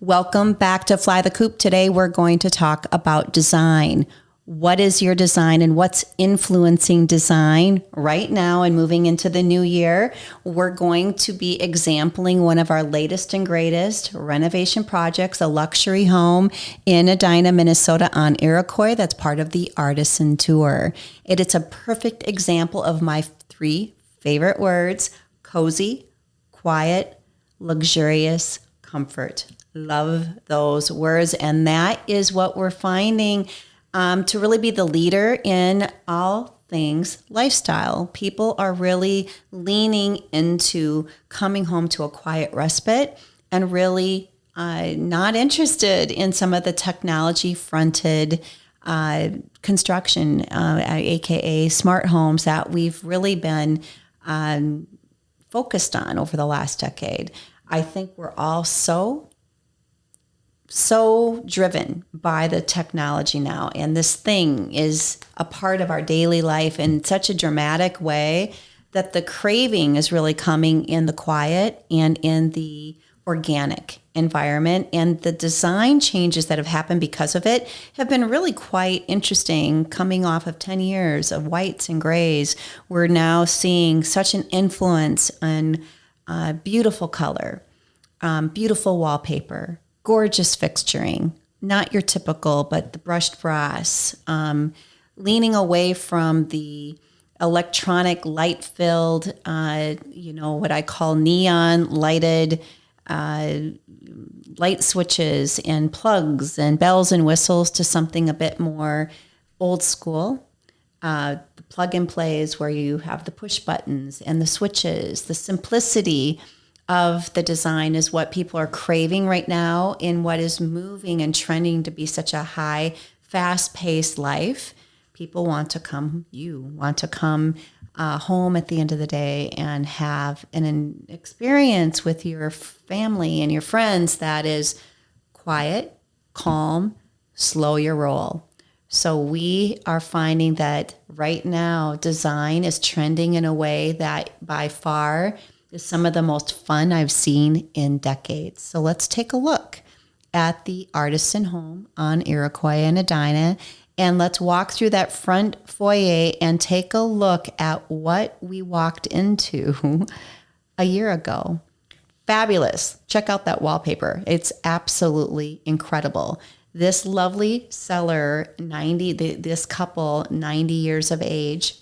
Welcome back to Fly the Coop. Today we're going to talk about design. What is your design and what's influencing design right now and moving into the new year? We're going to be exempling one of our latest and greatest renovation projects, a luxury home in Edina, Minnesota on Iroquois that's part of the Artisan Tour. It's a perfect example of my three favorite words: cozy, quiet, luxurious, comfort. Love those words. And that is what we're finding to really be the leader in all things lifestyle. People are really leaning into coming home to a quiet respite and really not interested in some of the technology-fronted construction, aka smart homes, that we've really been focused on over the last decade. I think we're all so driven by the technology now, and this thing is a part of our daily life in such a dramatic way that the craving is really coming in the quiet and in the organic environment, and the design changes that have happened because of it have been really quite interesting. Coming off of 10 years of whites and grays, we're now seeing such an influence on beautiful color, beautiful wallpaper, gorgeous fixturing, not your typical, but the brushed brass, leaning away from the electronic light-filled, what I call neon lighted light switches and plugs and bells and whistles to something a bit more old school. The plug and plays where you have the push buttons and the switches. The simplicity of the design is what people are craving right now in what is moving and trending to be such a high, fast-paced life. People want to come, home at the end of the day and have an experience with your family and your friends that is quiet, calm, slow your roll. So we are finding that right now design is trending in a way that by far is some of the most fun I've seen in decades. So let's take a look at the Artisan home on Iroquois and Edina, and let's walk through that front foyer and take a look at what we walked into a year ago. Fabulous. Check out that wallpaper. It's absolutely incredible. This lovely seller, this couple, 90 years of age,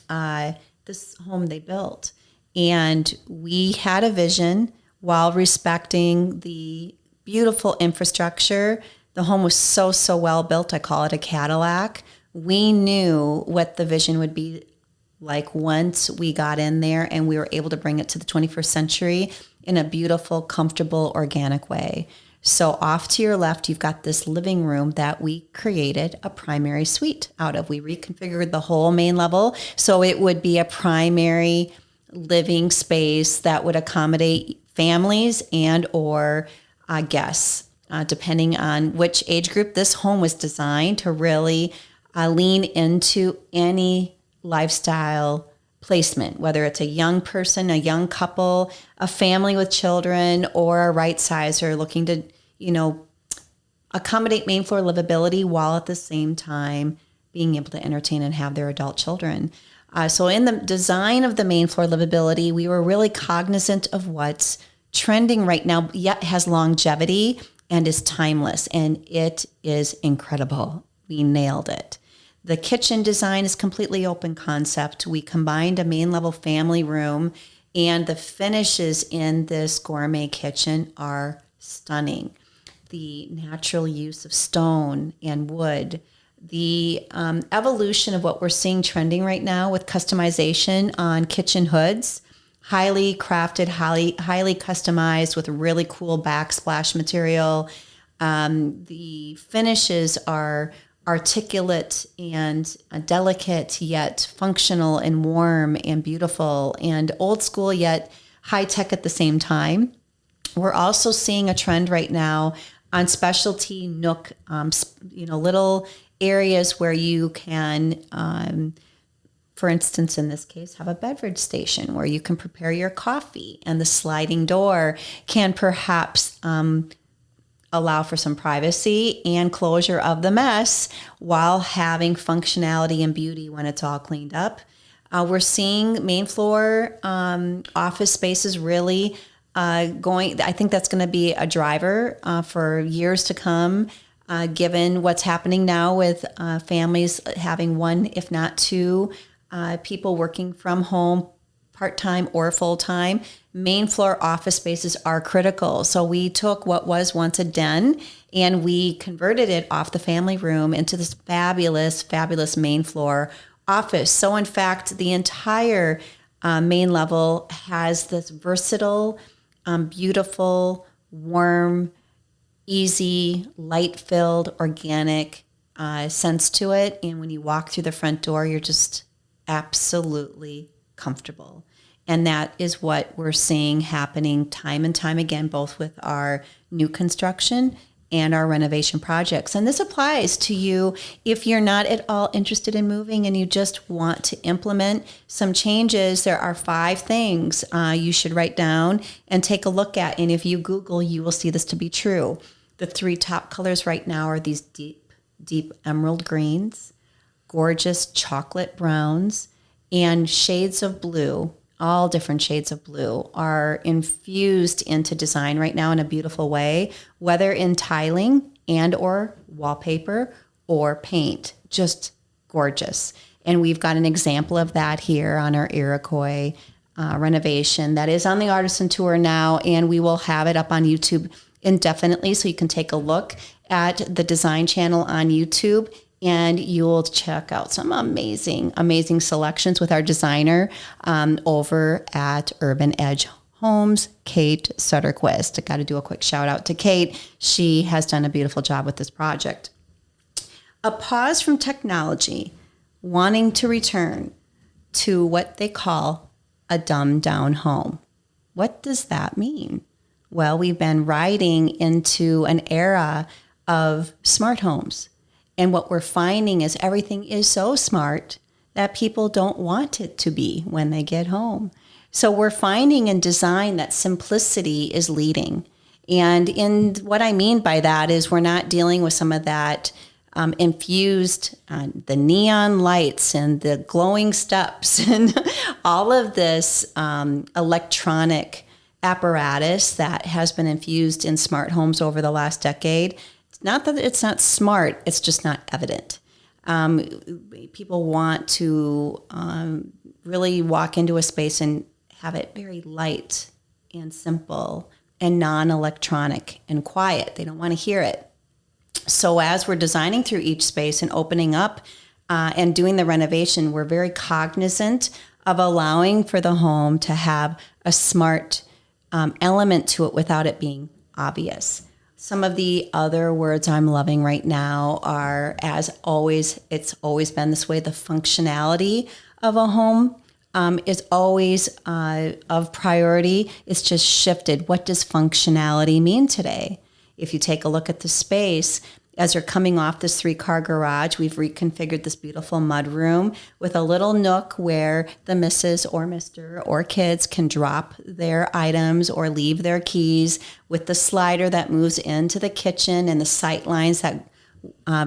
this home they built. And we had a vision while respecting the beautiful infrastructure. The home was so well built. I call it a Cadillac. We knew what the vision would be like once we got in there, and we were able to bring it to the 21st century in a beautiful, comfortable, organic way. So off to your left, you've got this living room that we created a primary suite out of. We reconfigured the whole main level so it would be a primary living space that would accommodate families and or guests, depending on which age group. This home was designed to really lean into any lifestyle placement, whether it's a young person, a young couple, a family with children, or a right sizer looking to, accommodate main floor livability while at the same time being able to entertain and have their adult children. So in the design of the main floor livability, we were really cognizant of what's trending right now, yet has longevity and is timeless. And it is incredible. We nailed it. The kitchen design is completely open concept. We combined a main level family room, and the finishes in this gourmet kitchen are stunning. The natural use of stone and wood, the evolution of what we're seeing trending right now with customization on kitchen hoods, highly crafted, highly customized with really cool backsplash material. The finishes are articulate and delicate, yet functional and warm and beautiful and old school, yet high tech at the same time. We're also seeing a trend right now on specialty nook, little areas where you can, for instance, in this case, have a beverage station where you can prepare your coffee, and the sliding door can perhaps allow for some privacy and closure of the mess while having functionality and beauty when it's all cleaned up. We're seeing main floor office spaces really going. I think that's going to be a driver for years to come, given what's happening now with families having one, if not two, people working from home part-time or full-time. Main floor office spaces are critical. So we took what was once a den and we converted it off the family room into this fabulous, fabulous main floor office. So in fact, the entire main level has this versatile, beautiful, warm, easy, light-filled, organic sense to it. And when you walk through the front door, you're just absolutely comfortable. And that is what we're seeing happening time and time again, both with our new construction and our renovation projects. And this applies to you if you're not at all interested in moving and you just want to implement some changes. There are 5 things you should write down and take a look at. And if you Google, you will see this to be true. The 3 top colors right now are these deep, deep emerald greens, gorgeous chocolate browns, and shades of blue. All different shades of blue are infused into design right now in a beautiful way, whether in tiling and or wallpaper or paint. Just gorgeous. And we've got an example of that here on our Iroquois renovation that is on the Artisan Tour now, and we will have it up on YouTube indefinitely, so you can take a look at the design channel on YouTube. And you'll check out some amazing, amazing selections with our designer over at Urban Edge Homes, Kate Sutterquist. I got to do a quick shout out to Kate. She has done a beautiful job with this project. A pause from technology, wanting to return to what they call a dumbed down home. What does that mean? Well, we've been riding into an era of smart homes. And what we're finding is everything is so smart that people don't want it to be when they get home. So we're finding in design that simplicity is leading. And in what I mean by that is we're not dealing with some of that infused, the neon lights and the glowing steps and all of this electronic apparatus that has been infused in smart homes over the last decade. Not that it's not smart, it's just not evident. People want to really walk into a space and have it very light and simple and non-electronic and quiet. They don't want to hear it. So as we're designing through each space and opening up and doing the renovation, we're very cognizant of allowing for the home to have a smart element to it without it being obvious. Some of the other words I'm loving right now are, as always, it's always been this way, the functionality of a home is always of priority. It's just shifted. What does functionality mean today? If you take a look at the space, as you're coming off this 3-car garage, we've reconfigured this beautiful mudroom with a little nook where the Mrs. or Mr. or kids can drop their items or leave their keys, with the slider that moves into the kitchen and the sight lines that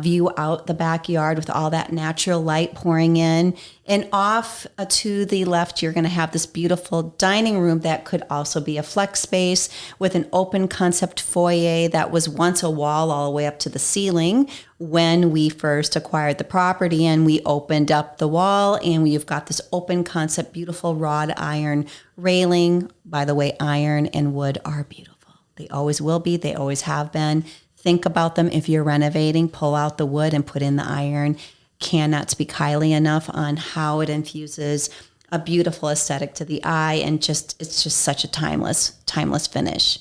view out the backyard with all that natural light pouring in. And off to the left, you're going to have this beautiful dining room that could also be a flex space with an open concept foyer that was once a wall all the way up to the ceiling when we first acquired the property. And we opened up the wall and we've got this open concept, beautiful wrought iron railing. By the way, iron and wood are beautiful. They always will be. They always have been. Think about them if you're renovating. Pull out the wood and put in the iron. Cannot speak highly enough on how it infuses a beautiful aesthetic to the eye, and it's just such a timeless finish.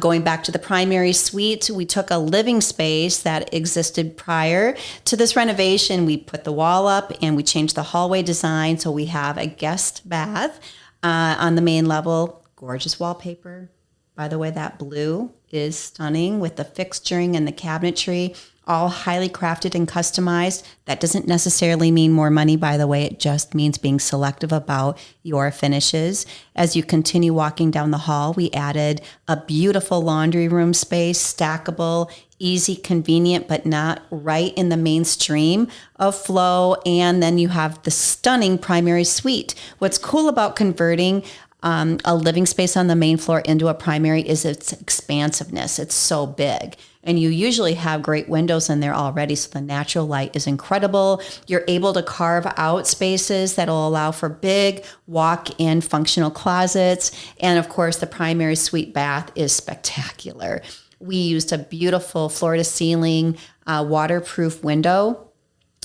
Going back to the primary suite, we took a living space that existed prior to this renovation. We put the wall up and we changed the hallway design, so we have a guest bath on the main level. Gorgeous wallpaper. By the way, that blue is stunning with the fixturing and the cabinetry. all highly crafted and customized. That doesn't necessarily mean more money, by the way. It just means being selective about your finishes. As you continue walking down the hall, we added a beautiful laundry room space, stackable, easy, convenient, but not right in the mainstream of flow. And then you have the stunning primary suite. What's cool about converting a living space on the main floor into a primary is its expansiveness. It's so big. And you usually have great windows in there already, so the natural light is incredible. You're able to carve out spaces that will allow for big walk-in functional closets. And of course, the primary suite bath is spectacular. We used a beautiful floor-to-ceiling waterproof window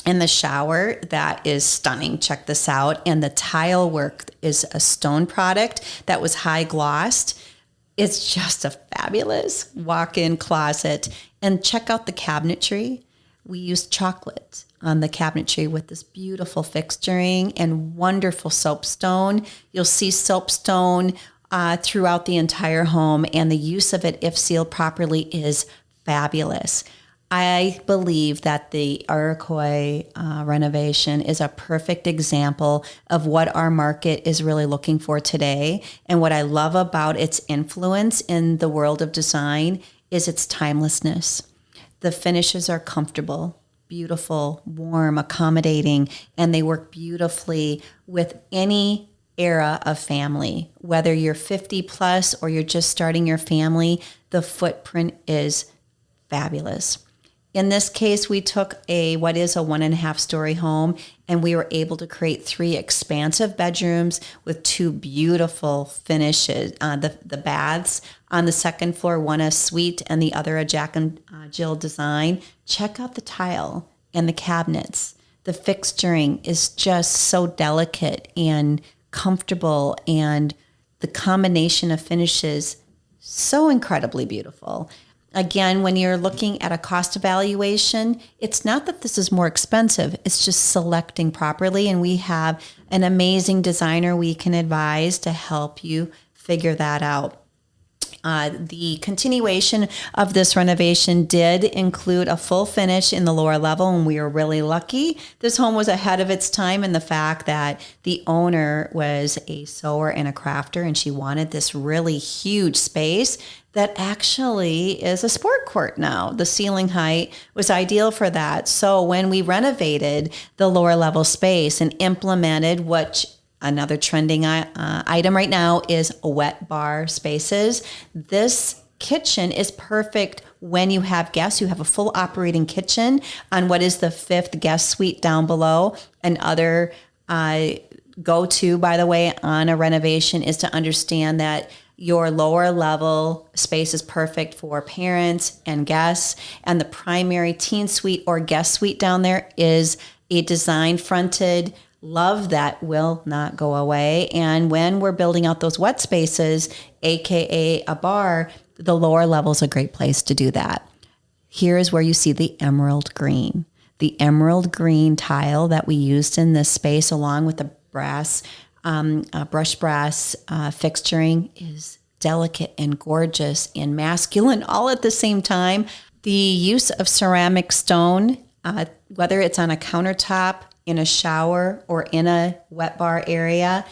in the shower that is stunning. Check this out. And the tile work is a stone product that was high glossed. It's just a fabulous walk-in closet. And check out the cabinetry. We used chocolate on the cabinetry with this beautiful fixturing and wonderful soapstone. You'll see soapstone throughout the entire home, and the use of it, if sealed properly, is fabulous. I believe that the Iroquois renovation is a perfect example of what our market is really looking for today. And what I love about its influence in the world of design is its timelessness. The finishes are comfortable, beautiful, warm, accommodating, and they work beautifully with any era of family. Whether you're 50 plus or you're just starting your family, the footprint is fabulous. In this case, we took what is a 1.5 story home, and we were able to create 3 expansive bedrooms with 2 beautiful finishes. The baths on the second floor, one a suite and the other a Jack and Jill design. Check out the tile and the cabinets. The fixturing is just so delicate and comfortable, and the combination of finishes so incredibly beautiful. Again, when you're looking at a cost evaluation, it's not that this is more expensive, it's just selecting properly. And we have an amazing designer we can advise to help you figure that out. The continuation of this renovation did include a full finish in the lower level, and we were really lucky. This home was ahead of its time in the fact that the owner was a sewer and a crafter, and she wanted this really huge space that actually is a sport court now. The ceiling height was ideal for that. So when we renovated the lower level space and implemented another trending item right now is wet bar spaces. This kitchen is perfect when you have guests. You have a full operating kitchen on what is the 5th guest suite down below. And other go-to, by the way, on a renovation is to understand that your lower level space is perfect for parents and guests. And the primary teen suite or guest suite down there is a design fronted. Love that will not go away. And when we're building out those wet spaces, AKA a bar, the lower level is a great place to do that. Here is where you see the emerald green. The emerald green tile that we used in this space, along with the brushed brass fixturing, is delicate and gorgeous and masculine all at the same time. The use of ceramic stone, whether it's on a countertop, in a shower, or in a wet bar area,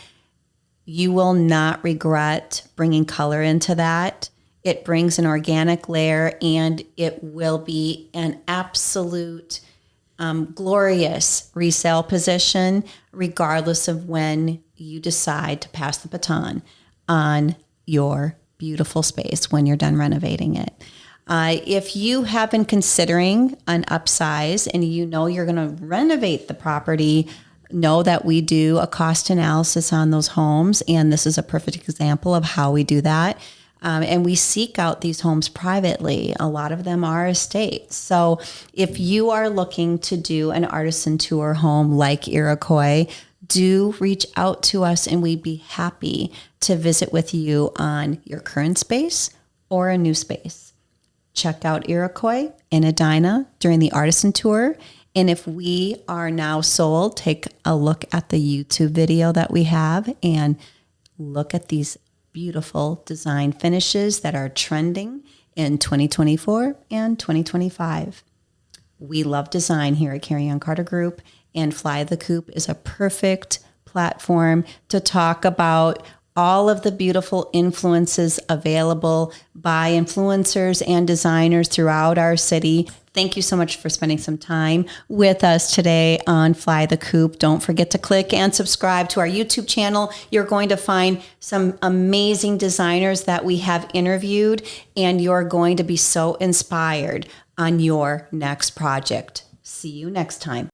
you will not regret bringing color into that. It brings an organic layer, and it will be an absolute glorious resale position, regardless of when you decide to pass the baton on your beautiful space when you're done renovating it. If you have been considering an upsize and you know you're going to renovate the property, know that we do a cost analysis on those homes, and this is a perfect example of how we do that. And we seek out these homes privately. A lot of them are estates. So if you are looking to do an artisan tour home like Iroquois, do reach out to us, and we'd be happy to visit with you on your current space or a new space. Check out Iroquois in Edina during the artisan tour. And if we are now sold, take a look at the YouTube video that we have and look at these beautiful design finishes that are trending in 2024 and 2025. We love design here at Cari Carter Group, and Fly the Coop is a perfect platform to talk about all of the beautiful influences available by influencers and designers throughout our city. Thank you so much for spending some time with us today on Fly the Coop. Don't forget to click and subscribe to our YouTube channel. You're going to find some amazing designers that we have interviewed, and you're going to be so inspired on your next project. See you next time.